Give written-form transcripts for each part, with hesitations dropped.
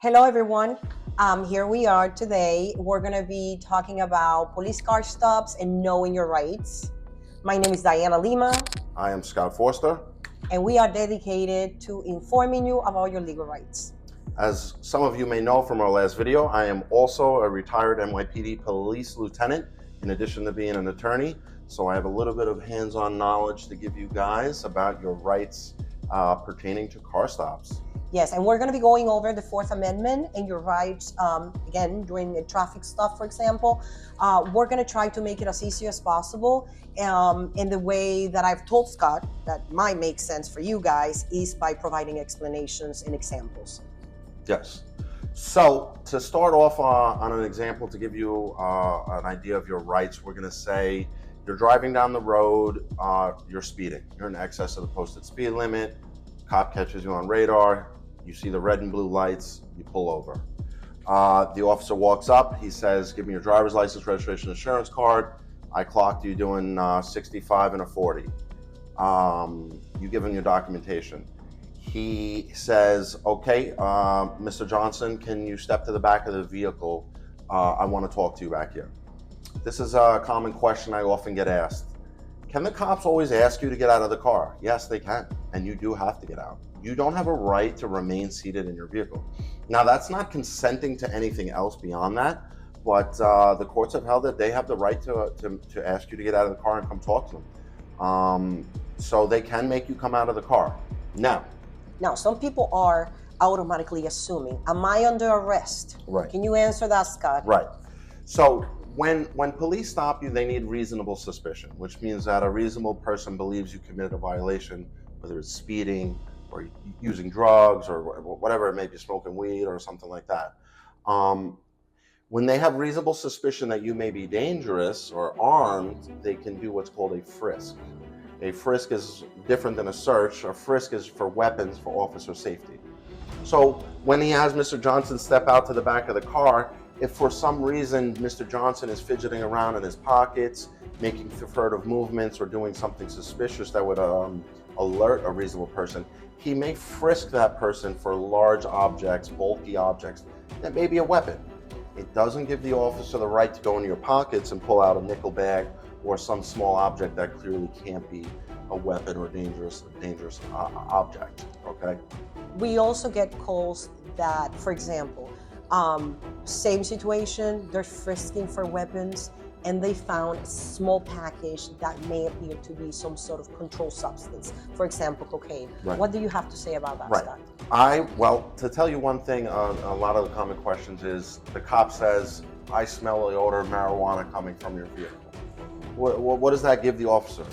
Hello, everyone. Here we are today. We're going to be talking about police car stops and knowing your rights. My name is Diana Lima, I am Scott Forster. and we are dedicated to informing you about your legal rights. As some of you may know from our last video, I am also a retired NYPD police lieutenant, in addition to being an attorney. So I have a little bit of hands-on knowledge to give you guys about your rights pertaining to car stops. Yes, and we're going to be going over the Fourth Amendment and your rights, again, during a traffic stop, for example. We're going to try to make it as easy as possible. In the way that I've told Scott that might make sense for you guys is by providing explanations and examples. Yes. So to start off on an example to give you an idea of your rights, we're going to say you're driving down the road, you're speeding. You're in excess of the posted speed limit. Cop catches you on radar. You see the red and blue lights. You pull over. The officer walks up. He says, "Give me your driver's license, registration, insurance card. I clocked you doing 65 and a 40. You give him your documentation." He says, "Okay, Mr. Johnson, can you step to the back of the vehicle? I want to talk to you back here." This is a common question I often get asked. Can the cops always ask you to get out of the car? Yes, they can, and you do have to get out. You don't have a right to remain seated in your vehicle. Now, that's not consenting to anything else beyond that, but the courts have held that they have the right to ask you to get out of the car and come talk to them. So they can make you come out of the car. Now, some people are automatically assuming, am I under arrest? Right. Can you answer that, Scott? Right. So when police stop you, they need reasonable suspicion, which means that a reasonable person believes you committed a violation, whether it's speeding or using drugs or whatever it may be, smoking weed or something like that. When they have reasonable suspicion that you may be dangerous or armed, they can do what's called a frisk. A frisk is different than a search. A frisk is for weapons for officer safety. So when he has Mr. Johnson step out to the back of the car, if for some reason Mr. Johnson is fidgeting around in his pockets, making furtive movements or doing something suspicious that would alert a reasonable person, he may frisk that person for large objects, bulky objects, that may be a weapon. It doesn't give the officer the right to go into your pockets and pull out a nickel bag or some small object that clearly can't be a weapon or dangerous object, okay? We also get calls that, for example, same situation, they're frisking for weapons and they found a small package that may appear to be some sort of controlled substance, for example, cocaine. Right. What do you have to say about that, Right. Scott? Well, to tell you one thing, a lot of the common questions is the cop says, "I smell the odor of marijuana coming from your vehicle." What does that give the officer?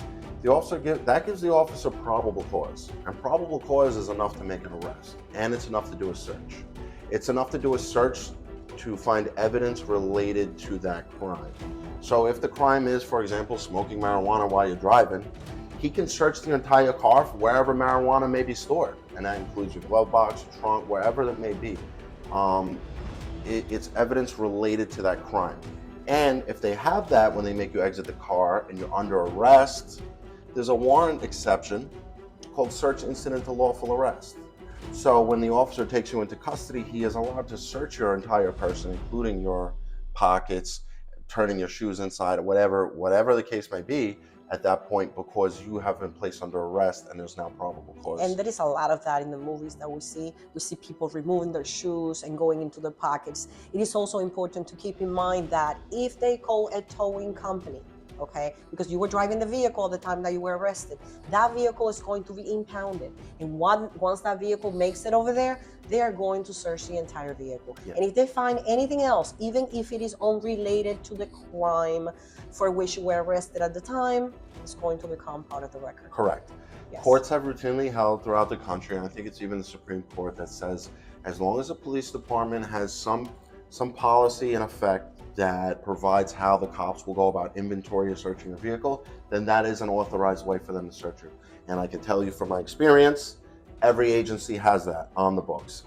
That gives the officer probable cause, and probable cause is enough to make an arrest, and it's enough to do a search. It's enough to do a search to find evidence related to that crime. So if the crime is, for example, smoking marijuana while you're driving, he can search the entire car for wherever marijuana may be stored, and that includes your glove box, your trunk, wherever that may be. It's evidence related to that crime. And if they have that when they make you exit the car and you're under arrest, there's a warrant exception called search incident to lawful arrest. So when the officer takes you into custody, he is allowed to search your entire person, including your pockets, turning your shoes inside, whatever the case may be at that point, because you have been placed under arrest and there's now probable cause. And there is a lot of that in the movies that we see. We see people removing their shoes and going into their pockets. It is also important to keep in mind that if they call a towing company, okay, because you were driving the vehicle at the time that you were arrested, that vehicle is going to be impounded. And once that vehicle makes it over there, they are going to search the entire vehicle. Yeah. And if they find anything else, even if it is unrelated to the crime for which you were arrested at the time, it's going to become part of the record. Correct. Yes. Courts have routinely held throughout the country, and I think it's even the Supreme Court that says, as long as the police department has some policy in effect that provides how the cops will go about inventory or searching a vehicle, then that is an authorized way for them to search it. And I can tell you from my experience, every agency has that on the books,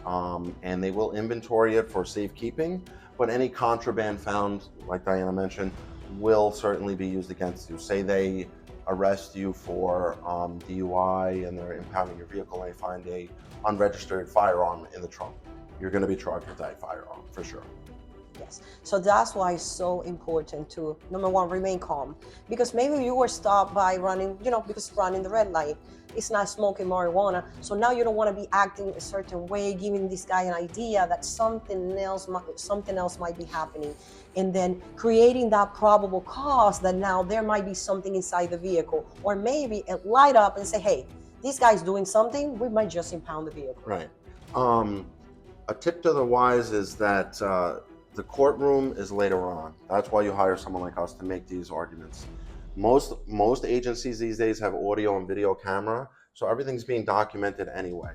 and they will inventory it for safekeeping, but any contraband found, like Diana mentioned, will certainly be used against you. Say they arrest you for DUI and they're impounding your vehicle and they find a unregistered firearm in the trunk. you're going to be charged with that firearm for sure. Yes. So that's why it's so important to, number one, remain calm. Because maybe you were stopped by running, because running the red light. It's not smoking marijuana. So now you don't want to be acting a certain way, giving this guy an idea that something else might be happening. And then creating that probable cause that now there might be something inside the vehicle. Or maybe it light up and say, hey, this guy's doing something, we might just impound the vehicle. Right. A tip to the wise is that the courtroom is later on. That's why you hire someone like us to make these arguments. Most agencies these days have audio and video camera, so everything's being documented anyway.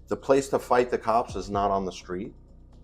The place to fight the cops is not on the street.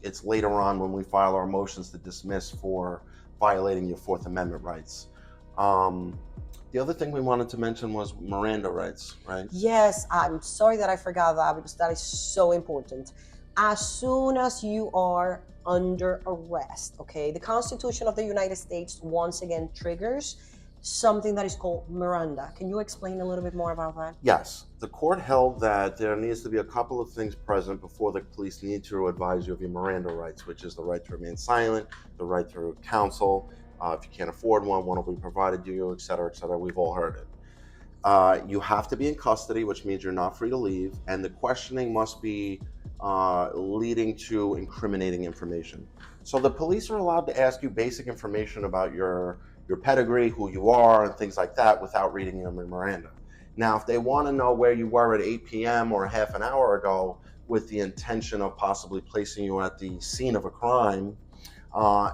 It's later on when we file our motions to dismiss for violating your Fourth Amendment rights. The other thing we wanted to mention was Miranda rights, right? Yes, I'm sorry that I forgot that because that is so important. As soon as you are under arrest, okay, the Constitution of the United States once again triggers something that is called Miranda. Can you explain a little bit more about that? Yes. The court held that there needs to be a couple of things present before the police need to advise you of your Miranda rights, which is the right to remain silent, the right to counsel. If you can't afford one will be provided to you, et cetera, et cetera. We've all heard it. You have to be in custody, which means you're not free to leave, and the questioning must be leading to incriminating information. So the police are allowed to ask you basic information about your pedigree, who you are, and things like that without reading your Miranda. Now, if they want to know where you were at 8 p.m. or half an hour ago with the intention of possibly placing you at the scene of a crime,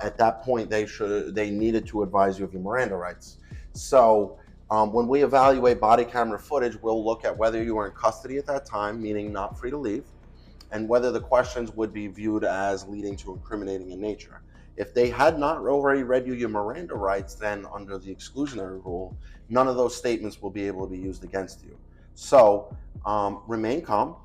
at that point they needed to advise you of your Miranda rights. So when we evaluate body camera footage, we'll look at whether you were in custody at that time, meaning not free to leave, and whether the questions would be viewed as leading to incriminating in nature. If they had not already read you your Miranda rights, then under the exclusionary rule, none of those statements will be able to be used against you. So remain calm,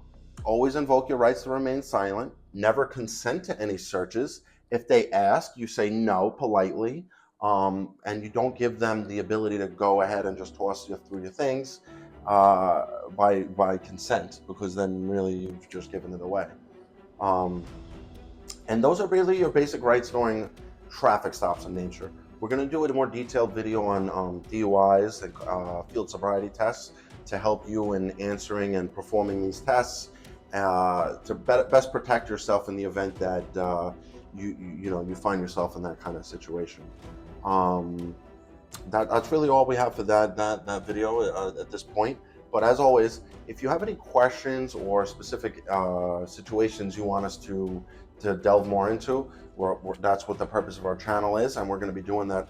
always invoke your rights to remain silent, never consent to any searches. If they ask, you say no politely, and you don't give them the ability to go ahead and just toss you through your things by consent, because then really you've just given it away. And those are really your basic rights during traffic stops in nature. We're going to do a more detailed video on DUIs and field sobriety tests to help you in answering and performing these tests to best protect yourself in the event that you find yourself in that kind of situation. That's really all we have for that video at this point. But as always, if you have any questions or specific situations you want us to delve more into, that's what the purpose of our channel is, and we're going to be doing that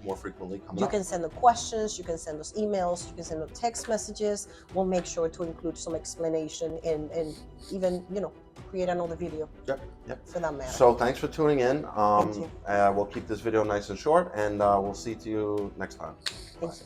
more frequently coming up. You can send the questions, you can send us emails, you can send us text messages. We'll make sure to include some explanation and even, create another video. Yep. For that matter. So thanks for tuning in. Thank you. We'll keep this video nice and short, and we'll see you next time. Thank you.